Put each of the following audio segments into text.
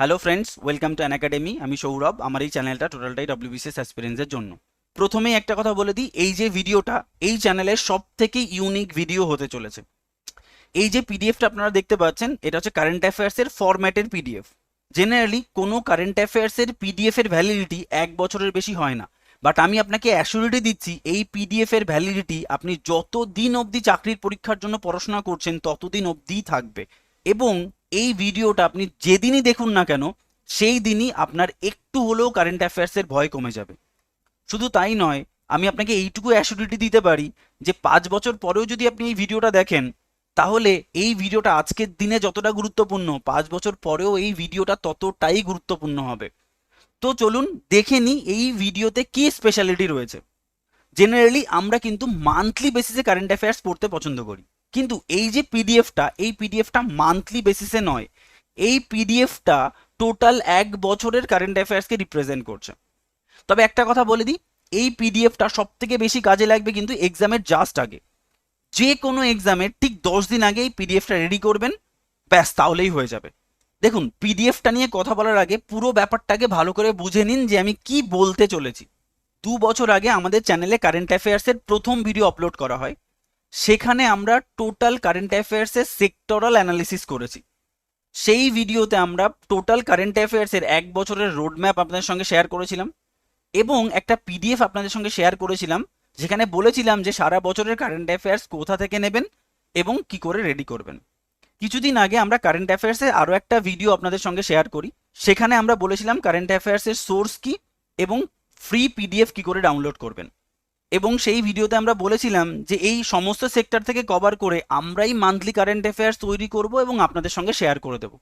Hello friends, welcome to an academy. আমি সৌরভ। আমার এই চ্যানেলটা টোটালটাই ডব্লিউবিসিএস অ্যাসপিরেন্টসের জন্য। প্রথমেই একটা কথা বলে দিই, এই যে ভিডিওটা এই চ্যানেলের সব থেকে ইউনিক ভিডিও হতে চলেছে। এই যে পিডিএফটা আপনারা দেখতে পাচ্ছেন, এটা হচ্ছে কারেন্ট অ্যাফেয়ার্সের ফরম্যাটের পিডিএফ। জেনারেলি কোনো কারেন্ট অ্যাফেয়ার্সের পিডিএফ এর ভ্যালিডিটি 1 বছরের বেশি হয় না, বাট আমি আপনাকে অ্যাসিউরিটি দিচ্ছি এই পিডিএফ এর ভ্যালিডিটি আপনি যত দিন অবধি চাকরির পরীক্ষার জন্য পড়াশোনা করছেন ততদিন অবধিই থাকবে। এবং এই ভিডিওটা আপনি যেদিনই দেখুন না কেন, সেই দিনই আপনার একটু হলেও কারেন্ট অ্যাফেয়ার্সের ভয় কমে যাবে। শুধু তাই নয়, আমি আপনাকে এইটুকু অ্যাসিউরিটি দিতে পারি যে 5 বছর পরেও যদি আপনি এই ভিডিওটা দেখেন, তাহলে এই ভিডিওটা আজকের দিনে যতটা গুরুত্বপূর্ণ, 5 বছর পরেও এই ভিডিওটা ততটাই গুরুত্বপূর্ণ হবে। তো চলুন দেখে নিই এই ভিডিওতে কি স্পেশালিটি রয়েছে। জেনারেলি আমরা কিন্তু মান্থলি বেসিসে কারেন্ট অ্যাফেয়ার্স পড়তে পছন্দ করি, কিন্তু এই পিডিএফটা মান্থলি বেসিসে নয়। এই পিডিএফটা টোটাল 1 বছরের কারেন্ট অ্যাফেয়ার্সকে রিপ্রেজেন্ট করছে। তবে একটা কথা বলে দিই, এই পিডিএফটা সব থেকে বেশি কাজে লাগবে কিন্তু এক্সামের জাস্ট আগে। যে কোনো এক্সামের ঠিক 10 দিন আগে এই পিডিএফটা রেডি করবেন, ব্যাস তাহলেই হয়ে যাবে। দেখুন, পিডিএফটা নিয়ে কথা বলার আগে পুরো ব্যাপারটাকে ভালো করে বুঝে নিন যে আমি কি বলতে চলেছি। 2 বছর আগে আমাদের চ্যানেলে কারেন্ট অ্যাফেয়ার্সের প্রথম ভিডিও আপলোড করা হয়। সেখানে আমরা টোটাল কারেন্ট অ্যাফেয়ার্সের সেক্টরাল অ্যানালিসিস করেছি। সেই ভিডিওতে আমরা টোটাল কারেন্ট অ্যাফেয়ার্সের 1 বছরের রোড ম্যাপ আপনাদের সঙ্গে শেয়ার করেছিলাম, এবং একটা পিডিএফ আপনাদের সঙ্গে শেয়ার করেছিলাম যেখানে বলেছিলাম যে সারা বছরের কারেন্ট অ্যাফেয়ার্স কোথা থেকে নেবেন এবং কি করে রেডি করবেন। কিছুদিন আগে আমরা কারেন্ট অ্যাফেয়ার্সের আরও একটা ভিডিও আপনাদের সঙ্গে শেয়ার করি। সেখানে আমরা বলেছিলাম কারেন্ট অ্যাফেয়ার্সের সোর্স কি এবং ফ্রি পিডিএফ কি করে ডাউনলোড করবেন। এবং সেই ভিডিওতে আমরা বলেছিলাম যে এই সমস্ত সেক্টর থেকে কভার করে আমরাই মান্থলি কারেন্ট অ্যাফেয়ার্স তৈরি করব এবং আপনাদের সঙ্গে শেয়ার করে দেবো।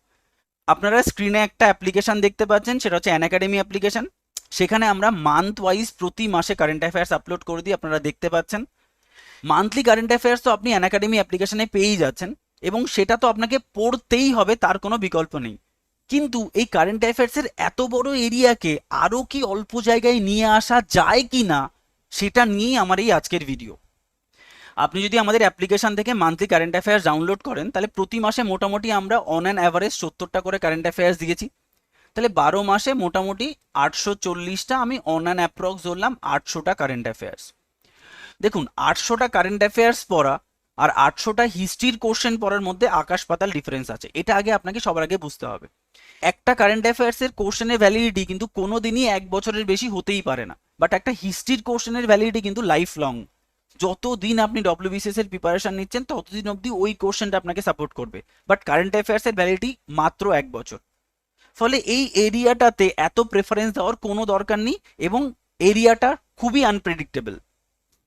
আপনারা স্ক্রিনে একটা অ্যাপ্লিকেশন দেখতে পাচ্ছেন, সেটা হচ্ছে অ্যান একাডেমি অ্যাপ্লিকেশন। সেখানে আমরা মান্থ ওয়াইজ প্রতি মাসে কারেন্ট অ্যাফেয়ার্স আপলোড করে দিই, আপনারা দেখতে পাচ্ছেন। মান্থলি কারেন্ট অ্যাফেয়ার্স তো আপনি অ্যান একাডেমি অ্যাপ্লিকেশনে পেয়েই যাচ্ছেন, এবং সেটা তো আপনাকে পড়তেই হবে, তার কোনো বিকল্প নেই। কিন্তু এই কারেন্ট অ্যাফেয়ার্সের এত বড় এরিয়াকে আরও কি অল্প জায়গায় নিয়ে আসা যায় কি না, সেটা নিয়েই আমার এই আজকের ভিডিও। আপনি যদি আমাদের অ্যাপ্লিকেশন থেকে মান্থলি কারেন্ট অ্যাফেয়ার্স ডাউনলোড করেন, তাহলে প্রতি মাসে মোটামুটি আমরা অন অ্যান অ্যাভারেজ 70টা করে কারেন্ট অ্যাফেয়ার্স দিয়েছি। তাহলে 12 মাসে মোটামুটি 840টা, আমি অন অ্যান অ্যাপ্রক্স ধরলাম 800টা কারেন্ট অ্যাফেয়ার্স। দেখুন, 800টা কারেন্ট অ্যাফেয়ার্স পড়া আর 800টা হিস্ট্রির কোশ্চেন পড়ার মধ্যে আকাশ পাতাল ডিফারেন্স আছে, এটা আগে আপনাকে সবার আগে বুঝতে হবে। একটা কারেন্ট অ্যাফেয়ার্সের কোশ্চেনের ভ্যালিডিটি কিন্তু কোনোদিনই 1 বছরের বেশি হতেই পারে না, বাট একটা হিস্ট্রির কোশ্চেনের ভ্যালিডিটি কিন্তু লাইফ লং। যতদিন আপনি ডব্লিউবিসিএস এর প্রিপারেশন নিচ্ছেন ততদিন অবধি ওই কোশ্চেনটা আপনাকে সাপোর্ট করবে, বাট কারেন্ট অ্যাফেয়ার্স এর ভ্যালিডিটি মাত্র 1 বছর। ফলে এই এরিয়াটাতে এত প্রেফারেন্স দেওয়ার কোনো দরকার নেই, এবং এরিয়াটা খুবই আনপ্রেডিক্টেবল।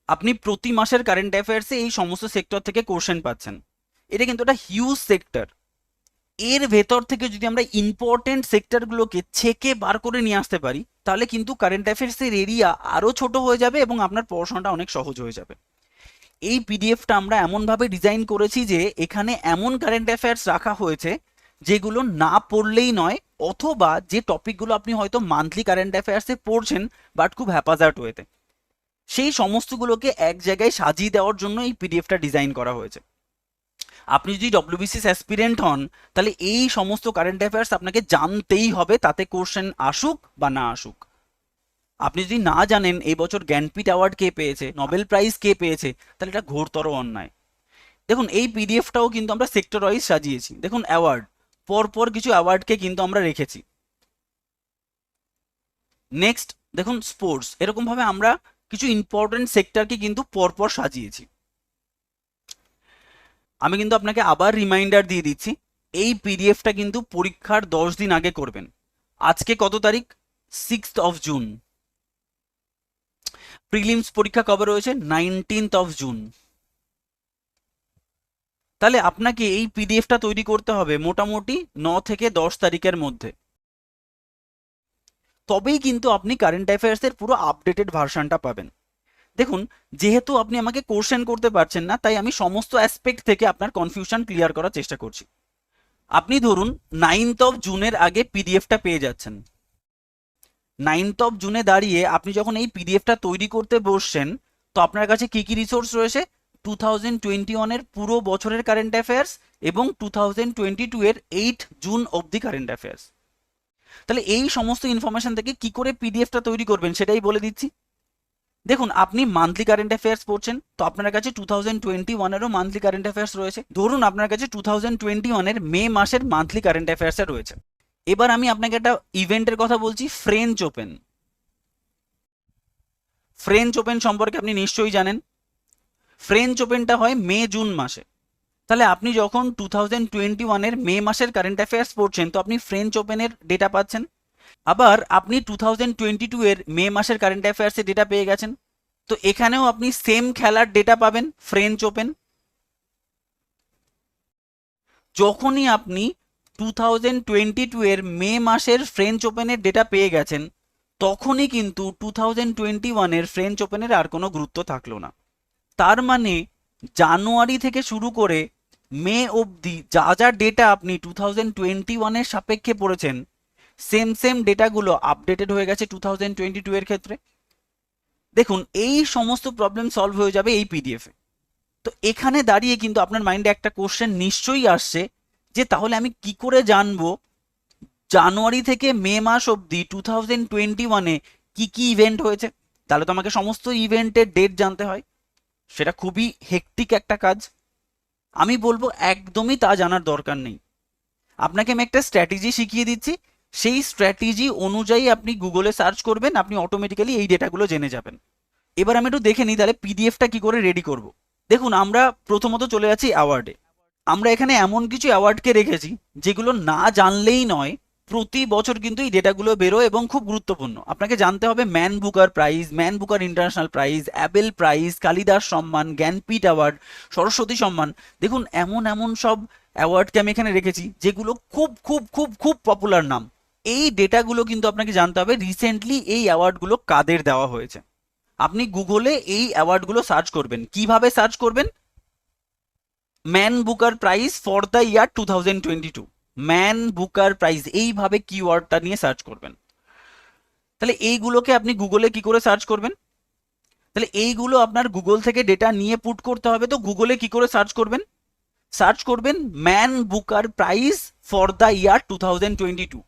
আপনি প্রতি মাসের কারেন্ট অ্যাফেয়ার্সে এই সমস্ত সেক্টর থেকে কোশ্চেন পাচ্ছেন। এটা কিন্তু একটা হিউজ সেক্টর। এর ভেতর থেকে যদি আমরা ইম্পর্টেন্ট সেক্টরগুলোকে ছেকে বার করে নিয়ে আসতে পারি, তাহলে কিন্তু কারেন্ট অ্যাফেয়ার্সের এরিয়া আরও ছোট হয়ে যাবে এবং আপনার পড়াশোনাটা অনেক সহজ হয়ে যাবে। এই পিডিএফটা আমরা এমনভাবে ডিজাইন করেছি যে এখানে এমন কারেন্ট অ্যাফেয়ার্স রাখা হয়েছে যেগুলো না পড়লেই নয়, অথবা যে টপিকগুলো আপনি হয়তো মান্থলি কারেন্ট অ্যাফেয়ার্সে পড়ছেন বাট খুব হ্যাপাজার্ট ওয়েতে, সেই সমস্তগুলোকে এক জায়গায় সাজিয়ে দেওয়ার জন্য এই পিডিএফটা ডিজাইন করা হয়েছে। আপনি যদি ডব্লিউবিসিএস অ্যাসপিরেন্ট হন, তাহলে এই সমস্ত কারেন্ট অ্যাফেয়ার্স আপনাকে জানতেই হবে, তাতে কোশ্চেন আসুক বা না আসুক। আপনি যদি না জানেন এই বছর জ্ঞানপীঠ অ্যাওয়ার্ড কে পেয়েছে, নোবেল প্রাইজ কে পেয়েছে, তাহলে এটা ঘোরতর অন্যায়। দেখুন, এই পিডিএফটাও কিন্তু আমরা সেক্টর ওয়াইজ সাজিয়েছি। দেখুন, অ্যাওয়ার্ড পরপর কিছু অ্যাওয়ার্ডকে কিন্তু আমরা রেখেছি। নেক্সট দেখুন, স্পোর্টস, এরকম ভাবে আমরা কিছু ইম্পর্টেন্ট সেক্টরকে কিন্তু পরপর সাজিয়েছি। আমি কিন্তু আপনাকে আবার রিমাইন্ডার দিয়ে দিচ্ছি, এই পিডিএফটা কিন্তু পরীক্ষার 10 দিন আগে করবেন। আজকে কত তারিখ? 6 জুন। প্রিলিমস পরীক্ষা কবে রয়েছে? 19 জুন। তাহলে আপনাকে এই পিডিএফটা তৈরি করতে হবে মোটামুটি 9 থেকে 10 তারিখের মধ্যে। তবেই কিন্তু আপনি কারেন্ট অ্যাফেয়ার্সের পুরো আপডেটেড ভার্সনটা পাবেন। দেখুন, যেহেতু আপনি আমাকে কোশ্চেন করতে পারছেন না, তাই আমি সমস্ত অ্যাসপেক্ট থেকে আপনার কনফিউশন ক্লিয়ার করার চেষ্টা করছি। আপনি ধরুন 9 জুনের আগে পিডিএফটা পেয়ে যাচ্ছেন। 9 জুনে দাঁড়িয়ে আপনি যখন এই পিডিএফটা তৈরি করতে বসছেন, তো আপনার কাছে কি কি রিসোর্স রয়েছে? 2021-এর পুরো বছরের কারেন্ট অ্যাফেয়ার্স এবং 2022-এর 8 জুন অবধি কারেন্ট অ্যাফেয়ার্স। তাহলে এই সমস্ত ইনফরমেশন থেকে কি করে পিডিএফটা তৈরি করবেন সেটাই বলে দিচ্ছি। দেখুন, আপনি মান্থলি কারেন্ট অ্যাফেয়ার্স পড়ছেন, তো আপনার কাছে 2021-এরও মান্থলি কারেন্ট অ্যাফেয়ার্স রয়েছে। ধরুন আপনার কাছে 2021-এর মে মাসের মান্থলি কারেন্ট অ্যাফেয়ার্সটা রয়েছে। এবার আমি আপনাকে একটা ইভেন্টের কথা বলছি, ফ্রেঞ্চ ওপেন। ফ্রেঞ্চ ওপেন সম্পর্কে আপনি নিশ্চয়ই জানেন। ফ্রেঞ্চ ওপেনটা হয় মে জুন মাসে। তাহলে আপনি যখন 2021-এর মে মাসের কারেন্ট অ্যাফেয়ার্স পড়ছেন, তো আপনি ফ্রেঞ্চ ওপেনের ডেটা পাচ্ছেন। আবার আপনি 2022-এর মে মাসের কারেন্ট অ্যাফেয়ার্সের ডেটা পেয়ে গেছেন, তো এখানেও আপনি সেম খেলার ডেটা পাবেন, ফ্রেঞ্চ ওপেন। যখনই আপনি 2022-এর মে মাসের ফ্রেঞ্চ ওপেনের ডেটা পেয়ে গেছেন, তখনই কিন্তু 2021-এর ফ্রেঞ্চ ওপেনের আর কোনো গুরুত্ব থাকলো না। তার মানে জানুয়ারি থেকে শুরু করে মে অবধি যা যা ডেটা আপনি 2021-এর সাপেক্ষে পড়েছেন, সেম ডেটাগুলো আপডেটেড হয়ে গেছে 2022-এর ক্ষেত্রে। দেখুন, এই সমস্ত প্রবলেম সলভ হয়ে যাবে এই পিডিএফে। তো এখানে দাঁড়িয়ে কিন্তু আপনার মাইন্ডে একটা কোশ্চেন নিশ্চয়ই আসছে যে তাহলে আমি কি করে জানবো জানুয়ারি থেকে মে মাস অবধি 2021-এ কি কি ইভেন্ট হয়েছে। তাহলে তো আমাকে সমস্ত ইভেন্টের ডেট জানতে হয়, সেটা খুবই হেক্টিক একটা কাজ। আমি বলবো একদমই তা জানার দরকার নেই। আপনাকে আমি একটা স্ট্র্যাটেজি শিখিয়ে দিচ্ছি, সেই স্ট্র্যাটেজি অনুযায়ী আপনি গুগলে সার্চ করবেন, আপনি অটোমেটিক্যালি এই ডেটাগুলো জেনে যাবেন। এবার আমি একটু দেখে নিই তাহলে পিডিএফটা কি করে রেডি করব। দেখুন, আমরা প্রথমত চলে যাচ্ছি অ্যাওয়ার্ডে। আমরা এখানে এমন কিছু অ্যাওয়ার্ডকে রেখেছি যেগুলো না জানলেই নয়, প্রতি বছর কিন্তু এই ডেটাগুলো বেরোয় এবং খুব গুরুত্বপূর্ণ। আপনাকে জানতে হবে Man Booker Prize, Man Booker International Prize, Abel Prize, Kalidas সম্মান, জ্ঞানপীঠ অ্যাওয়ার্ড, সরস্বতী সম্মান। দেখুন, এমন এমন সব অ্যাওয়ার্ডকে আমি এখানে রেখেছি যেগুলো খুব খুব খুব খুব পপুলার নাম। এই ডেটাগুলো কিন্তু আপনাকে জানতে হবে রিসেন্টলি এই অ্যাওয়ার্ডগুলো কাদের দেওয়া হয়েছে। আপনি গুগলে এই অ্যাওয়ার্ডগুলো সার্চ করবেন। কিভাবে সার্চ করবেন? Man Booker prize for the year 2022, man Booker prize, এইভাবে কিওয়ার্ডটা নিয়ে সার্চ করবেন। তাহলে এইগুলোকে আপনি গুগলে কি করে সার্চ করবেন? তাহলে এইগুলো আপনার গুগল থেকে ডেটা নিয়ে পুট করতে হবে। তো গুগলে কি করে সার্চ করবেন? সার্চ করবেন man Booker prize for the year 2022,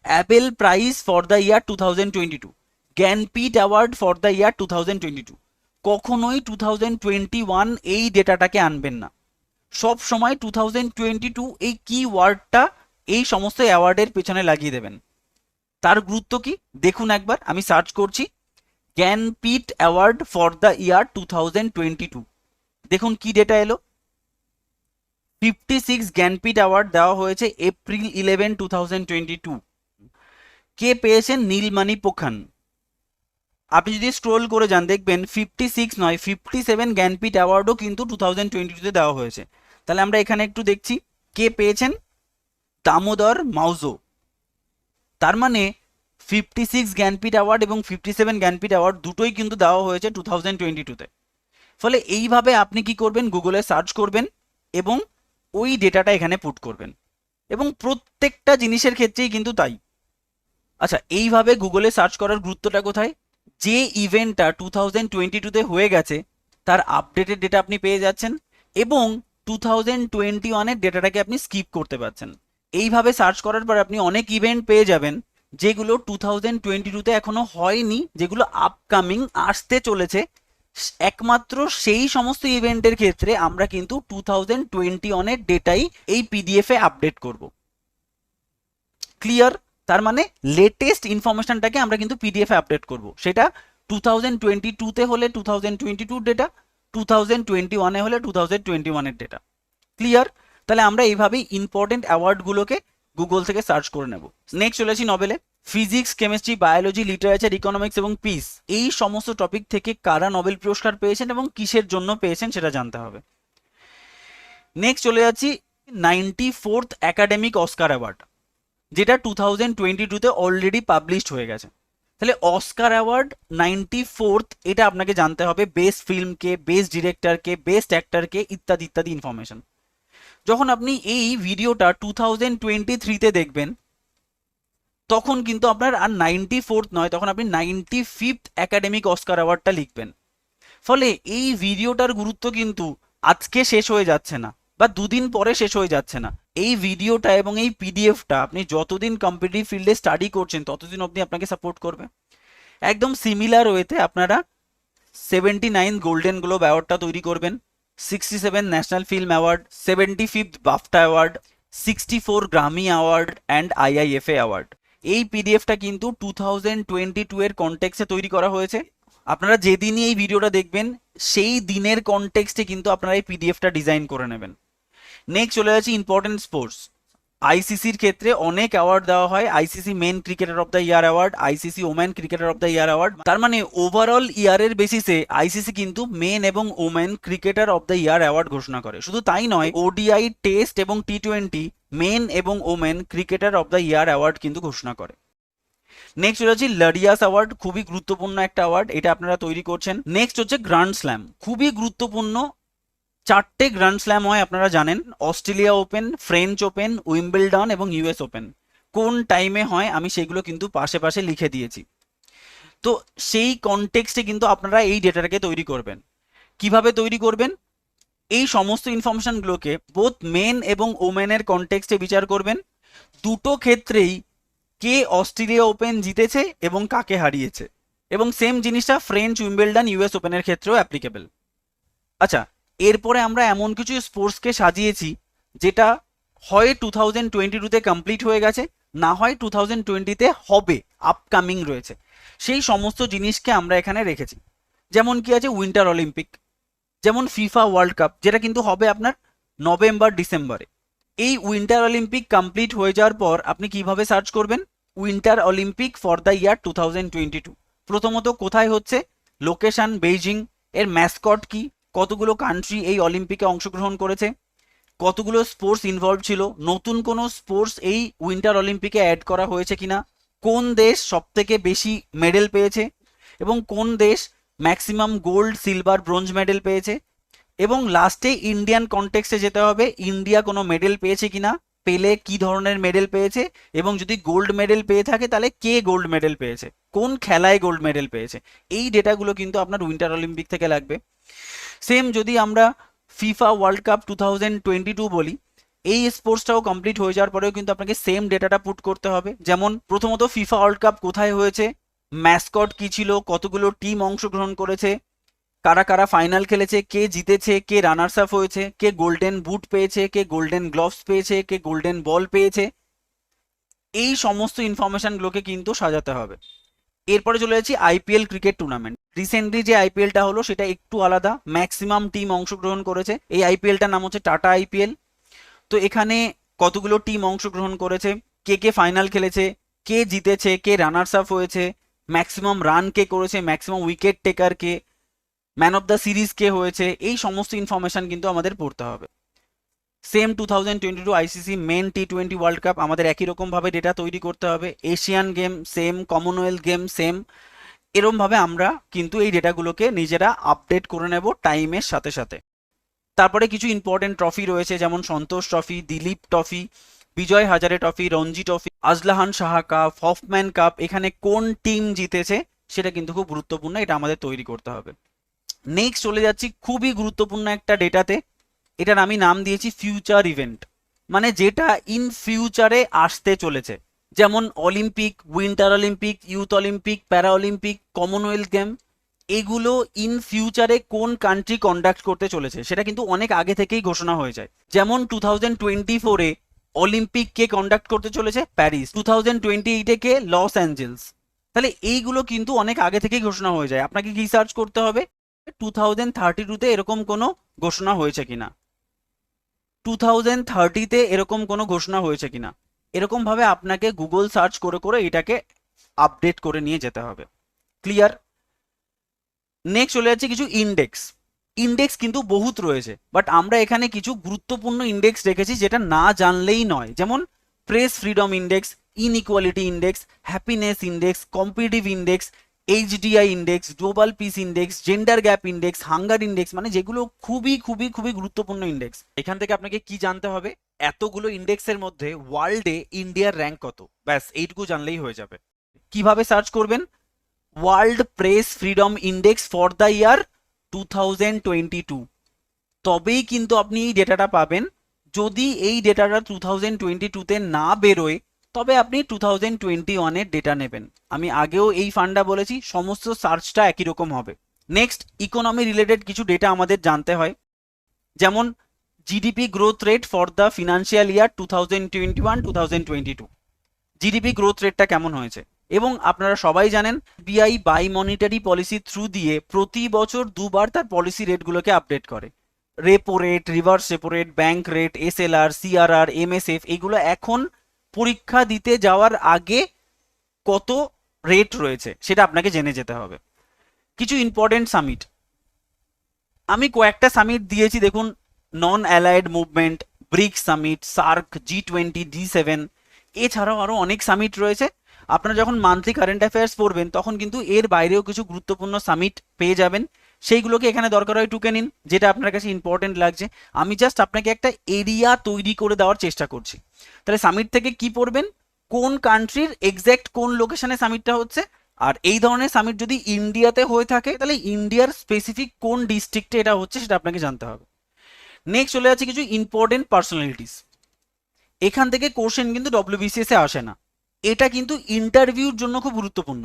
Apple prize for the year 2022, Jnanpith award for the year 2022। কখনোই 2021 এই ডেটাটাকে আনবেন না। সব সময় 2022 এই কিওয়ার্ডটা এই সমস্ত অ্যাওয়ার্ডের পেছনে লাগিয়ে দেবেন। তার গুরুত্ব কি দেখুন একবার। আমি সার্চ করছি Jnanpith award for the year 2022। দেখুন কি ডেটা এলো। 56 জ্ঞানপীঠ অ্যাওয়ার্ড দেওয়া হয়েছে এপ্রিল 11, 2022। কে পেয়েছেন? নীলমণি পোখান। আপনি যদি স্ক্রোল করে যান দেখবেন 56 নয় 57 জ্ঞানপীঠ অ্যাওয়ার্ডও কিন্তু 2022-তে দেওয়া হয়েছে। তাহলে আমরা এখানে একটু দেখছি কে পেয়েছেন। দামোদর মাউজো। তার মানে 56 জ্ঞানপীঠ অ্যাওয়ার্ড এবং 57 জ্ঞানপীঠ অ্যাওয়ার্ড দুটোই কিন্তু দেওয়া হয়েছে 2022-তে। ফলে এইভাবে আপনি কি করবেন? গুগলে সার্চ করবেন এবং ওই ডেটাটা এখানে পুট করবেন, এবং প্রত্যেকটা জিনিসের ক্ষেত্রেই কিন্তু তাই। আচ্ছা, এইভাবে গুগলে সার্চ করার গুরুত্বটা কোথায়? যে ইভেন্টটা 2022-তে হয়ে গেছে তার আপডেটেড ডেটা আপনি পেয়ে যাচ্ছেন, এবং 2021-এর ডেটাটাকে আপনি স্কিপ করতে পারছেন। এইভাবে সার্চ করার পর আপনি অনেক ইভেন্ট পেয়ে যাবেন যেগুলো 2022-তে এখনো হয়নি, যেগুলো আপকামিং আসতে চলেছে। একমাত্র সেই সমস্ত ইভেন্টের ক্ষেত্রে আমরা কিন্তু 2021-এর ডেটাই এই পিডিএফে আপডেট করব। ক্লিয়ার? তার মানে লেটেস্ট ইনফরমেশনটাকে আমরা কিন্তু পিডিএফে আপডেট করব। সেটা 2022-তে হলে 2022 ডেটা, 2021-এ হলে 2021-এর ডেটা। ক্লিয়ার? তাহলে আমরা এইভাবেই ইম্পর্টেন্ট অ্যাওয়ার্ডগুলোকে গুগল থেকে সার্চ করে নেব। নেক্সট চলে আসি নভেলে। Physics, chemistry, biology, literature, economics এবং পিস, এই সমস্ত টপিক থেকে কারা নোবেল পুরস্কার পেয়েছেন এবং কিসের জন্য পেয়েছেন সেটা জানতে হবে। নেক্সট চলে যাচ্ছি 94th একাডেমিক অস্কার অ্যাওয়ার্ড, যেটা 2022-তে অলরেডি পাবলিশড হয়ে গেছে। তাহলে অস্কার অ্যাওয়ার্ড 94th, এটা আপনাকে জানতে হবে। বেস্ট ফিল্মকে, বেস্ট ডিরেক্টরকে, বেস্ট অ্যাক্টরকে, ইত্যাদি ইত্যাদি ইনফরমেশন। যখন আপনি এই ভিডিওটা 2023-তে দেখবেন তখন কিন্তু আপনার আর 94th নয়, তখন আপনি 95th একাডেমিক অস্কার অ্যাওয়ার্ডটা লিখবেন। ফলে এই ভিডিওটার গুরুত্ব কিন্তু আজকে শেষ হয়ে যাচ্ছে না বা দুদিন পরে শেষ হয়ে যাচ্ছে না, এই ভিডিওটা এবং এই পিডিএফটা আপনি যতদিন কম্পিটিটিভ ফিল্ডে স্টাডি করছেন ততদিন অবধি আপনাকে সাপোর্ট করবে। একদম সিমিলার ওয়েতে আপনারা 79 গোল্ডেন গ্লোব অ্যাওয়ার্ডটা তৈরি করবেন, 67 national film award, 75th BAFTA award, 64 Grammy award and IIFA award. এই পিডিএফটা কিন্তু 2022 এর কনটেক্সটে তৈরি করা হয়েছে। আপনারা যেদিনই এই ভিডিওটা দেখবেন সেই দিনের কনটেক্সটে কিন্তু আপনারা এই পিডিএফটা ডিজাইন করে নেবেন। নেক্সট চলে যাচ্ছে ইম্পর্টেন্ট স্পোর্টস। আইসিসির ক্ষেত্রে অনেক অ্যাওয়ার্ড দেওয়া হয়, ICC men cricketer of the year award, ICC women cricketer of the year award. তার মানে ওভারঅল ইয়ারের বেসিসে আইসিসি কিন্তু মেন এবং women cricketer of the year award ঘোষণা করে। শুধু তাই নয়, ওডিআই, টেস্ট এবং টি20 মেন এবং women cricketer of the year award কিন্তু ঘোষণা করে। নেক্সট চলে যাচ্ছে লারিয়াস অ্যাওয়ার্ড, খুবই গুরুত্বপূর্ণ একটা অ্যাওয়ার্ড, এটা আপনারা তৈরি করছেন। নেক্সট হচ্ছে গ্র্যান্ড স্ল্যাম, খুবই গুরুত্বপূর্ণ। 4টে গ্র্যান্ড স্ল্যাম হয় আপনারা জানেন, Australia open, French open, Wimbledon এবং ইউএস ওপেন। কোন টাইমে হয় আমি সেগুলো কিন্তু পাশে পাশে লিখে দিয়েছি। তো সেই কনটেক্সটে কিন্তু আপনারা এই ডেটাটাকে তৈরি করবেন। কিভাবে তৈরি করবেন? এই সমস্ত ইনফরমেশনগুলোকে বোথ মেন এবং ওমেনের কনটেক্সটে বিচার করবেন। দুটো ক্ষেত্রেই কে অস্ট্রেলিয়া ওপেন জিতেছে এবং কাকে হারিয়েছে, এবং সেম জিনিসটা ফ্রেঞ্চ, উইম্বলডন, ইউএস ওপেনের ক্ষেত্রেও অ্যাপ্লিকেবল। আচ্ছা, এরপরে আমরা এমন কিছু স্পোর্টসকে সাজিয়েছি যেটা হয় 2022-তে কমপ্লিট হয়ে গেছে, না হয় 2020-তে হবে, আপকামিং রয়েছে। সেই সমস্ত জিনিসকে আমরা এখানে রেখেছি। যেমন কি আছে উইন্টার অলিম্পিক, যেমন ফিফা ওয়ার্ল্ড কাপ, যেটা কিন্তু হবে আপনার নভেম্বর ডিসেম্বরে। এই উইন্টার অলিম্পিক কমপ্লিট হয়ে যাওয়ার পর আপনি কিভাবে সার্চ করবেন? Winter Olympic for the year 2022। প্রথমত কোথায় হচ্ছে, লোকেশন বেইজিং, এর ম্যাসকট কি, কতগুলো কান্ট্রি এই অলিম্পিকে অংশগ্রহণ করেছে, কতগুলো স্পোর্টস ইনভলভ ছিল, নতুন কোনো স্পোর্টস এই উইন্টার অলিম্পিকে অ্যাড করা হয়েছে কিনা, কোন দেশ সবথেকে বেশি মেডেল পেয়েছে এবং কোন দেশ maximum gold, silver, bronze medal পেয়েছে, এবং লাস্টে ইন্ডিয়ান কনটেক্সটে যেতে হবে, ইন্ডিয়া কোনো মেডেল পেয়েছে কিনা, পেলে কি ধরনের মেডেল পেয়েছে, এবং যদি গোল্ড মেডেল পেয়ে থাকে তাহলে কে গোল্ড মেডেল পেয়েছে, কোন খেলায় গোল্ড মেডেল পেয়েছে। এই ডেটাগুলো কিন্তু আপনার উইন্টার অলিম্পিক থেকে লাগবে। সেম যদি আমরা ফিফা ওয়ার্ল্ড কাপ 2022 বলি, এই স্পোর্টসটাও কমপ্লিট হয়ে যাওয়ার পরেও কিন্তু আপনাকে সেম ডেটাটা পুট করতে হবে। যেমন প্রথমত ফিফা ওয়ার্ল্ড কাপ কোথায় হয়েছে, ম্যাসকট কি ছিল, কতগুলো টিম অংশগ্রহণ করেছে, কারা কারা ফাইনাল খেলেছে, কে জিতেছে, কে রানার্স আপ হয়েছে, কে গোল্ডেন বুট পেয়েছে, কে গোল্ডেন গ্লোভস পেয়েছে, কে গোল্ডেন বল পেয়েছে, এই সমস্ত ইনফরমেশনগুলোকে কিন্তু সাজাতে হবে। এরপরে চলে যাচ্ছি আইপিএল ক্রিকেট টুর্নামেন্ট। রিসেন্টলি যে আইপিএলটা হলো সেটা একটু আলাদা, ম্যাক্সিমাম টিম অংশগ্রহণ করেছে। এই আইপিএলটার নাম হচ্ছে টাটা আইপিএল। তো এখানে কতগুলো টিম অংশগ্রহণ করেছে, কে কে ফাইনাল খেলেছে, কে জিতেছে, কে রানার্স আপ হয়েছে, ম্যাক্সিমাম রান কে করেছে, ম্যাক্সিমাম উইকেট টেকার কে, ম্যান অফ দ্য সিরিজ কে হয়েছে, এই সমস্ত ইনফরমেশন কিন্তু আমাদের পড়তে হবে। Same 2022 ICC men T20 world cup, আমাদের একই রকম ভাবে ডেটা তৈরি করতে হবে। Asian game same, Commonwealth game same, এরম ভাবে আমরা কিন্তু এই ডেটাগুলোকে নিজেরা আপডেট করে নেব টাইমের সাথে সাথে। তারপরে কিছু ইম্পর্টেন্ট ট্রফি রয়েছে, যেমন Santosh trophy, Duleep trophy, Vijay Hazare trophy, Ranji trophy, Azlan Shah cup, Hopman cup. এখানে কোন টিম জিতেছে সেটা কিন্তু খুব গুরুত্বপূর্ণ, এটা আমাদের তৈরি করতে হবে। নেক্সট চলে যাচ্ছি খুবই গুরুত্বপূর্ণ একটা ডেটাতে, এটার আমি নাম দিয়েছি ফিউচার ইভেন্ট, মানে যেটা ইন ফিউচারে আসতে চলেছে। যেমন Olympic, winter Olympic, youth Olympic, প্যারা অলিম্পিক, কমনওয়েলথ গেম, এগুলো ইন ফিউচারে কোন কান্ট্রি কন্ডাক্ট করতে চলেছে সেটা কিন্তু অনেক আগে থেকেই ঘোষণা হয়ে যায়। যেমন 2024-এ অলিম্পিক কে কন্ডাক্ট করতে চলেছে, প্যারিস। 2028-এ কে, লস অ্যাঞ্জেলস। তাহলে এইগুলো কিন্তু অনেক আগে থেকেই ঘোষণা হয়ে যায়। আপনাকে কি সার্চ করতে হবে, 2032-তে এরকম কোনো ঘোষণা হয়েছে কিনা, 2030-তে এরকম কোনো ঘোষণা হয়েছে কিনা, এরকম ভাবে আপনাকে গুগল সার্চ করে করে এটাকে আপডেট করে নিয়ে যেতে হবে। ক্লিয়ার? নেক্সট চলে যাচ্ছে কিছু ইন্ডেক্স। ইন্ডেক্স কিন্তু বহুত রয়েছে, বাট আমরা এখানে কিছু গুরুত্বপূর্ণ ইন্ডেক্স রেখেছি যেটা না জানলেই নয়। যেমন press freedom index, inequality index, happiness index, competitive index, HDI index, global piece index, gender gap index, hunger index, মানে যেগুলো খুবই খুবই খুবই গুরুত্বপূর্ণ ইন্ডেক্স। এখান থেকে আপনাকে কি জানতে হবে, এতগুলো ইন্ডেক্সের মধ্যে ওয়ার্ল্ডে ইন্ডিয়ার র্যাঙ্ক কত, ব্যাস এইটুকু জানলেই হয়ে যাবে। কিভাবে সার্চ করবেন? World press freedom index for the year 2022, তবেই কিন্তু আপনি এই ডেটাটা পাবেন। যদি এই ডেটাটা 2022-তে না বেরোয় তবে আপনি 2021-এর ডেটা নেবেন। আমি আগেও এই ফান্ডা বলেছি, সমস্ত সার্চটা একই রকম হবে। নেক্সট, ইকোনমি রিলেটেড কিছু ডেটা আমাদের জানতে হয়, যেমন GDP growth rate for the financial year 2021-2022, GDP growth রেটটা কেমন হয়েছে। এবং আপনারা সবাই জানেন বিআই বাই মনিটারি পলিসি থ্রু দিয়ে প্রতি বছর দুবার তার পলিসি রেটগুলোকে আপডেট করে। Repo rate, reverse repo rate, bank rate, SLR, CRR, MSF, এগুলো এখন পরীক্ষা দিতে যাওয়ার আগে কত রেট রয়েছে সেটা আপনাকে জেনে যেতে হবে। কিছু ইম্পর্টেন্ট সামিট, আমি কয়েকটা সামিট দিয়েছি দেখুন, non aligned movement, BRICS summit, SAARC, G20, G7, এছাড়াও আরও অনেক সামিট রয়েছে। আপনারা যখন মান্থলি কারেন্ট অ্যাফেয়ার্স পড়বেন তখন কিন্তু এর বাইরেও কিছু গুরুত্বপূর্ণ সামিট পেয়ে যাবেন, সেইগুলোকে এখানে দরকার হয় টুকে নিন, যেটা আপনার কাছে ইম্পর্টেন্ট লাগছে। আমি জাস্ট আপনাকে একটা এরিয়া তৈরি করে দেওয়ার চেষ্টা করছি। তাহলে সামিট থেকে কি পড়বেন, কোন কান্ট্রির এক্স্যাক্ট কোন লোকেশনে সামিটটা হচ্ছে, আর এই ধরনের সামিট যদি ইন্ডিয়াতে হয়ে থাকে তাহলে ইন্ডিয়ার স্পেসিফিক কোন ডিস্ট্রিক্টে এটা হচ্ছে সেটা আপনাকে জানতে হবে। নেক্সট চলে যাচ্ছে কিছু ইম্পর্টেন্ট পার্সোনালিটিস। এখান থেকে কোশ্চেন কিন্তু ডব্লিউবিসিএস এ আসে না, এটা কিন্তু ইন্টারভিউর জন্য খুব গুরুত্বপূর্ণ।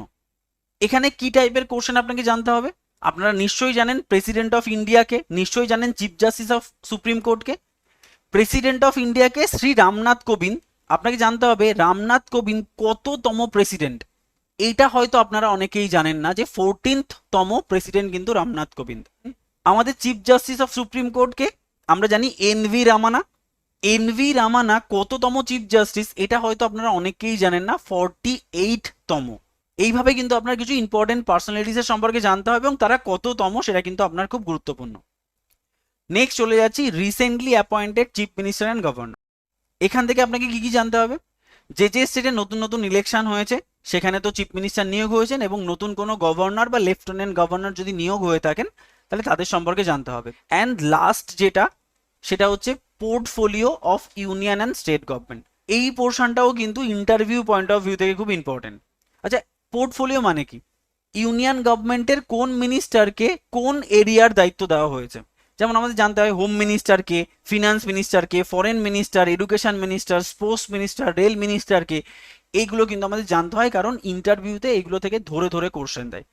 এখানে কি টাইপের কোশ্চেন আপনাকে জানতে হবে, আপনারা নিশ্চয়ই জানেন প্রেসিডেন্ট অফ ইন্ডিয়াকে, নিশ্চয়ই জানেন চিফ জাস্টিস অফ সুপ্রিম কোর্টকে। প্রেসিডেন্ট অফ ইন্ডিয়াকে শ্রী রামনাথ কোবিন্দ, আপনাকে জানতে হবে রামনাথ কোবিন্দ কততম প্রেসিডেন্ট। এইটা হয়তো আপনারা অনেকেই জানেন না যে 14তম প্রেসিডেন্ট কিন্তু রামনাথ কোবিন্দ। আমাদের চিফ জাস্টিস অফ সুপ্রিম কোর্টকে আমরা জানি এনভি রামানা। এনভি রামানা কততম চিফ জাস্টিস এটা হয়তো আপনারা অনেকেই জানেন না, 48তম। এইভাবে কিন্তু আপনার কিছু ইম্পর্টেন্ট পার্সোনালিটিসের সম্পর্কে জানতে হবে এবং তারা কততম সেটা কিন্তু আপনার খুব গুরুত্বপূর্ণ। নেক্সট চলে যাচ্ছি recently appointed chief minister and governor. এখান থেকে আপনাকে কি কি জানতে হবে, যে যে স্টেটে নতুন নতুন ইলেকশন হয়েছে সেখানে তো চিফ মিনিস্টার নিয়োগ হয়েছেন, এবং নতুন কোনো গভর্নর বা লেফটেন্যান্ট গভর্নর যদি নিয়োগ হয়ে থাকেন তাহলে তাদের সম্পর্কে জানতে হবে। অ্যান্ড লাস্ট যেটা, সেটা হচ্ছে portfolio of union and state government. এই পোর্শনটাও কিন্তু ইন্টারভিউ পয়েন্ট অফ ভিউ থেকে খুব ইম্পর্টেন্ট। আচ্ছা, পোর্টফোলিও মানে কি, ইউনিয়ন গভর্নমেন্টের কোন মিনিস্টারকে কোন এরিয়ার দায়িত্ব দেওয়া হয়েছে। যেমন আমাদের জানতে হয় হোম মিনিস্টারকে, ফিনান্স মিনিস্টারকে, foreign minister, education minister, sports minister, rail মিনিস্টারকে, এইগুলো কিন্তু আমাদের জানতে হয়, কারণ ইন্টারভিউতে এগুলো থেকে ধরে ধরে কোশ্চেন দেয়।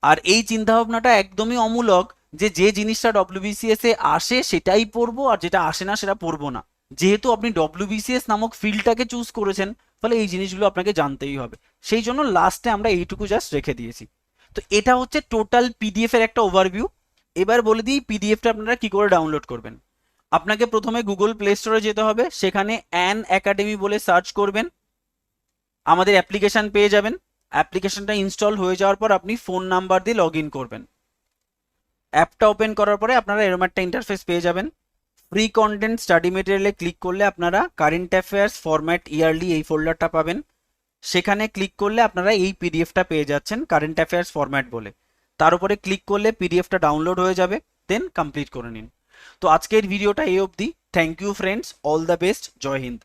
আর এই চিন্তাভাবনাটা একদমই অমূলক যে যে জিনিসটা ডব্লিউবিসিএস এ আসে সেটাই পড়বো আর যেটা আসে না সেটা পড়বো না। যেহেতু আপনি ডব্লিউবিসিএস নামক ফিল্ডটাকে চুজ করেছেন ফলে এই জিনিসগুলো আপনাকে জানতেই হবে, সেই জন্য লাস্টে আমরা এইটুকু জাস্ট রেখে দিয়েছি। তো এটা হচ্ছে টোটাল পিডিএফ এর একটা ওভারভিউ। এবার বলে দিই পিডিএফটা আপনারা কি করে ডাউনলোড করবেন। আপনাকে প্রথমে গুগল প্লে স্টোরে যেতে হবে, সেখানে অ্যান একাডেমি বলে সার্চ করবেন, আমাদের অ্যাপ্লিকেশন পেয়ে যাবেন। অ্যাপ্লিকেশনটা ইনস্টল হয়ে যাওয়ার পর আপনি ফোন নাম্বার দিয়ে লগ ইন করবেন। অ্যাপটা ওপেন করার পরে আপনারা এরকম একটা ইন্টারফেস পেয়ে যাবেন। ফ্রি কন্টেন্ট স্টাডি মেটেরিয়ালে ক্লিক করলে আপনারা কারেন্ট অ্যাফেয়ার্স ফরম্যাট ইয়ারলি এই ফোল্ডারটা পাবেন। সেখানে ক্লিক করলে আপনারা এই পিডিএফটা পেয়ে যাচ্ছেন কারেন্ট অ্যাফেয়ার্স ফরম্যাট বলে। তার উপরে ক্লিক করলে পিডিএফটা ডাউনলোড হয়ে যাবে, দেন কমপ্লিট করে নিন। তো আজকের ভিডিওটা এই অবধি। Thank you friends, all the best, জয় হিন্দ।